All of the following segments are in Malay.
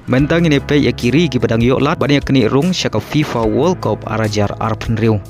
Mentang ini pe Iaki ki badang yoklat banyak kini Rung syaka FIFA World Cup arajar arpen riu.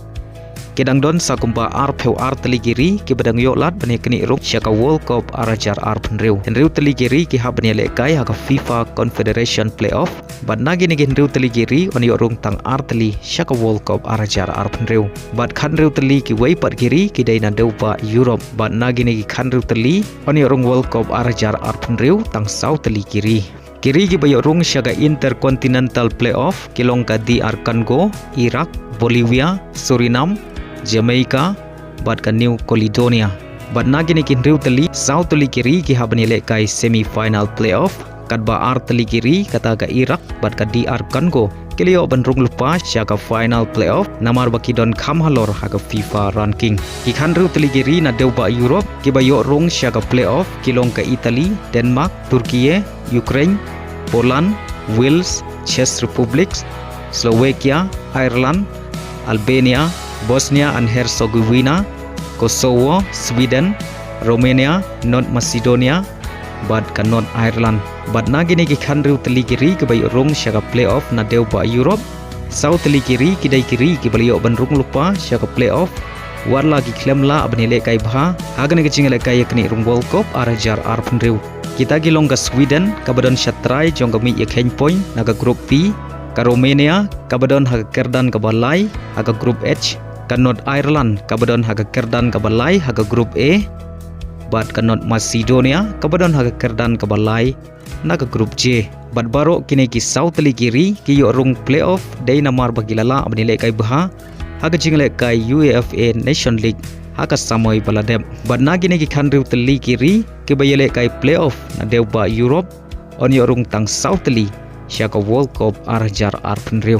Kedang don sakumpa arpeu Tylli kiri ki badang yoklat banyak kini Rung syaka World Cup arajar arpen riu. Dan riu Tylli kiri ki hab banyak lekai haka FIFA Confederation Playoff. Bad nagi negin riu Tylli kiri on yok Rung tang Tylli syaka World Cup arajar arpen riu. Bad kan riu Tylli ki weipat kiri ki dai na deupa Europe. Bad nagi negi kan riu Tylli on yok Rung World Cup arajar arpen riu tang South Tylli kiri. Kiri ki bayok Rung syaka Intercontinental Playoff kilong ka DR Congo, Iraq, Bolivia, Suriname, Jamaica, bad ka New Caledonia. Bad nagi ni riu Tylli South Tylli kiri ki habani lekai semi-final playoff kad ba Tylli kiri kata ka Iraq bad ka DR Congo kilio ban Rung lupa syaka final playoff namar baki don kamhalor haga FIFA ranking. Ki kan riu Tylli kiri na deuba Europe ki bayok Rung syaka playoff kilong ka Italy, Denmark, Turkiye, Ukraine, Poland, Wales, Czech Republic, Slovakia, Ireland, Albania, Bosnia and Herzegovina, Kosovo, Sweden, Romania, North Macedonia, bad ka North Ireland. Bad nagi ni kan riu Tylli kiri ke bayok Rung syaka playoff na deuba Europe. South Tylli kiri kidai kiri ki bayok ban Rung lupa syaka playoff. War lagi klaim la abni lekai bha haga ni kecing lekai yakni Rung World Cup arajar arpen riu. Kita gilong ka Sweden kabadon syatrai jong kami yakhen point naga group B. Ka Romania kabadon haga kerdan ka balai haga group H. Ka North Ireland kabadon haga kerdan ka balai haga group A. Bad ka North Macedonia kabadon haga kerdan ka balai naga group J. Bad baro kini ki South Tylli kiri ki yok Rung playoff dai namar bagilala abni lekai bha haga jingle kai UEFA Nation League haka samoi baladem. Bad nagi ni kan riu Tylli kiri ki bayele kai playoff na deuba Europe on yok Rung tang South Tylli syaka World Cup arajar arpen riu.